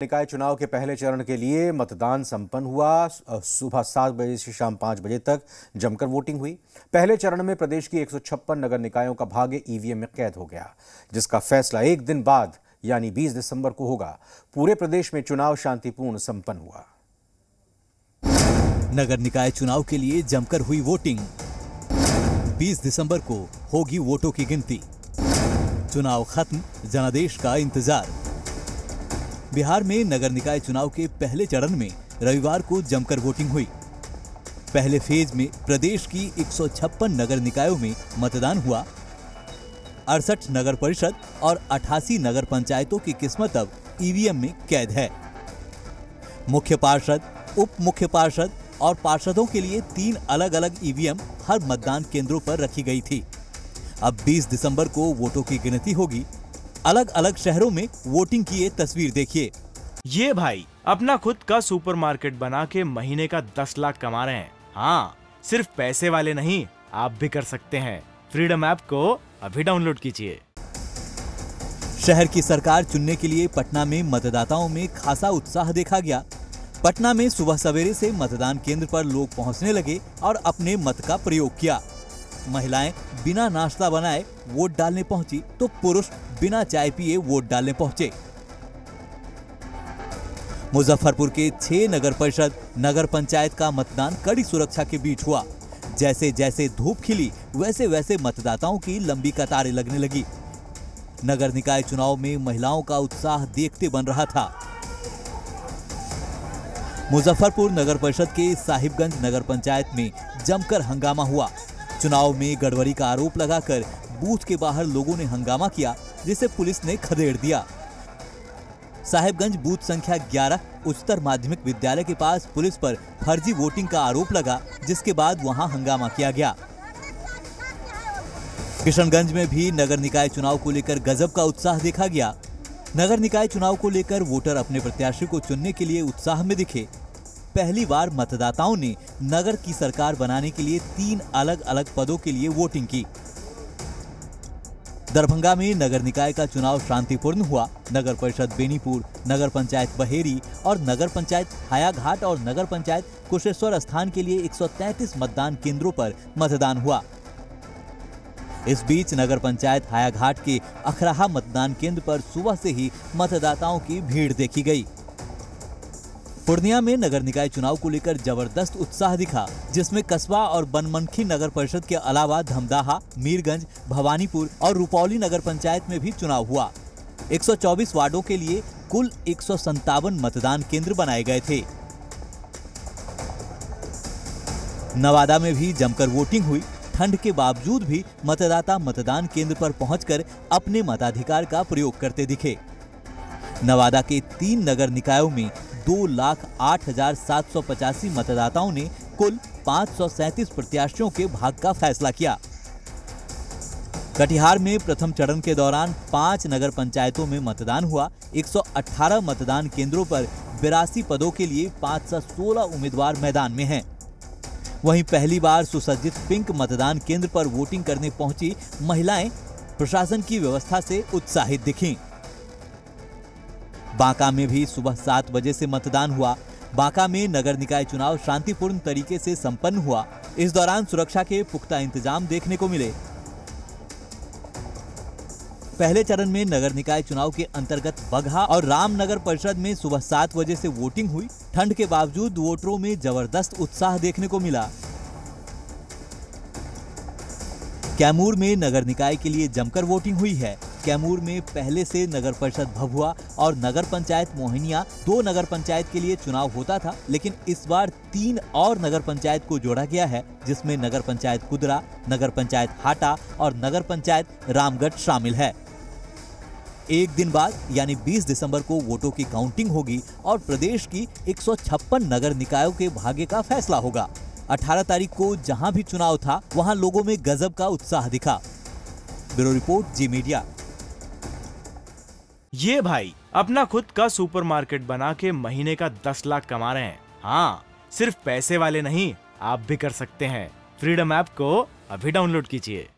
निकाय चुनाव के पहले चरण के लिए मतदान संपन्न हुआ। सुबह 7 बजे से शाम 5 बजे तक जमकर वोटिंग हुई। पहले चरण में प्रदेश की 156 नगर निकायों का भाग्य ईवीएम में कैद हो गया, जिसका फैसला एक दिन बाद यानी 20 दिसंबर को होगा। पूरे प्रदेश में चुनाव शांतिपूर्ण संपन्न हुआ। नगर निकाय चुनाव के लिए जमकर हुई वोटिंग। 20 दिसंबर को होगी वोटों की गिनती। चुनाव खत्म, जनादेश का इंतजार। बिहार में नगर निकाय चुनाव के पहले चरण में रविवार को जमकर वोटिंग हुई। पहले फेज में प्रदेश की 156 नगर निकायों में मतदान हुआ। 68 नगर परिषद और 88 नगर पंचायतों की किस्मत अब ईवीएम में कैद है। मुख्य पार्षद, उप मुख्य पार्षद और पार्षदों के लिए 3 अलग अलग ईवीएम हर मतदान केंद्रों पर रखी गई थी। अब 20 दिसंबर को वोटों की गिनती होगी। अलग अलग शहरों में वोटिंग की ये तस्वीर देखिए। ये भाई अपना खुद का सुपरमार्केट बना के महीने का 10 लाख कमा रहे हैं। हाँ, सिर्फ पैसे वाले नहीं, आप भी कर सकते हैं। फ्रीडम ऐप को अभी डाउनलोड कीजिए। शहर की सरकार चुनने के लिए पटना में मतदाताओं में खासा उत्साह देखा गया। पटना में सुबह सवेरे से मतदान केंद्र पर लोग पहुंचने लगे और अपने मत का प्रयोग किया। महिलाएं बिना नाश्ता बनाए वोट डालने पहुंची तो पुरुष बिना चाय पिए वोट डालने पहुंचे। मुजफ्फरपुर के 6 नगर परिषद, नगर पंचायत का मतदान कड़ी सुरक्षा के बीच हुआ। जैसे जैसे धूप खिली वैसे वैसे मतदाताओं की लंबी कतारें लगने लगी। नगर निकाय चुनाव में महिलाओं का उत्साह देखते बन रहा था। मुजफ्फरपुर नगर परिषद के साहिबगंज नगर पंचायत में जमकर हंगामा हुआ। चुनाव में गड़बड़ी का आरोप लगाकर बूथ के बाहर लोगों ने हंगामा किया, जिसे पुलिस ने खदेड़ दिया। साहिबगंज बूथ संख्या 11 उच्चतर माध्यमिक विद्यालय के पास पुलिस पर फर्जी वोटिंग का आरोप लगा, जिसके बाद वहां हंगामा किया गया। किशनगंज में भी नगर निकाय चुनाव को लेकर गजब का उत्साह देखा गया। नगर निकाय चुनाव को लेकर वोटर अपने प्रत्याशी को चुनने के लिए उत्साह में दिखे। पहली बार मतदाताओं ने नगर की सरकार बनाने के लिए 3 अलग अलग पदों के लिए वोटिंग की। दरभंगा में नगर निकाय का चुनाव शांतिपूर्ण हुआ। नगर परिषद बेनीपुर, नगर पंचायत बहेरी और नगर पंचायत हायाघाट और नगर पंचायत कुशेश्वर स्थान के लिए 133 मतदान केंद्रों पर मतदान हुआ। इस बीच नगर पंचायत हायाघाट के अखराहा मतदान केंद्र पर सुबह से ही मतदाताओं की भीड़ देखी गई। पूर्णिया में नगर निकाय चुनाव को लेकर जबरदस्त उत्साह दिखा, जिसमें कस्बा और बनमनखी नगर परिषद के अलावा धमदाहा, मीरगंज, भवानीपुर और रुपौली नगर पंचायत में भी चुनाव हुआ। 124 वार्डों के लिए कुल 157 मतदान केंद्र बनाए गए थे। नवादा में भी जमकर वोटिंग हुई। ठंड के बावजूद भी मतदाता मतदान केंद्र पर पहुंचकर अपने मताधिकार का प्रयोग करते दिखे। नवादा के 3 नगर निकायों में 2,08,785 मतदाताओं ने कुल 537 प्रत्याशियों के भाग्य का फैसला किया। कटिहार में प्रथम चरण के दौरान 5 नगर पंचायतों में मतदान हुआ। 118 मतदान केंद्रों पर 82 पदों के लिए 516 उम्मीदवार मैदान में हैं। वहीं पहली बार सुसज्जित पिंक मतदान केंद्र पर वोटिंग करने पहुंची महिलाएं प्रशासन की व्यवस्था से उत्साहित दिखीं। बांका में भी सुबह 7 बजे से मतदान हुआ। बांका में नगर निकाय चुनाव शांतिपूर्ण तरीके से संपन्न हुआ। इस दौरान सुरक्षा के पुख्ता इंतजाम देखने को मिले। पहले चरण में नगर निकाय चुनाव के अंतर्गत बगहा और रामनगर परिषद में सुबह 7 बजे से वोटिंग हुई। ठंड के बावजूद वोटरों में जबरदस्त उत्साह देखने को मिला। कैमूर में नगर निकाय के लिए जमकर वोटिंग हुई है। कैमूर में पहले से नगर परिषद भभुआ और नगर पंचायत मोहिनिया 2 नगर पंचायत के लिए चुनाव होता था, लेकिन इस बार 3 और नगर पंचायत को जोड़ा गया है, जिसमें नगर पंचायत कुदरा, नगर पंचायत हाटा और नगर पंचायत रामगढ़ शामिल है। एक दिन बाद यानी 20 दिसंबर को वोटों की काउंटिंग होगी और प्रदेश की 156 नगर निकायों के भाग्य का फैसला होगा। 18 तारीख को जहां भी चुनाव था, वहां लोगों में गजब का उत्साह दिखा। ब्यूरो रिपोर्ट, जी मीडिया। ये भाई अपना खुद का सुपरमार्केट बना के महीने का 10 लाख कमा रहे हैं। हाँ, सिर्फ पैसे वाले नहीं, आप भी कर सकते हैं। फ्रीडम ऐप को अभी डाउनलोड कीजिए।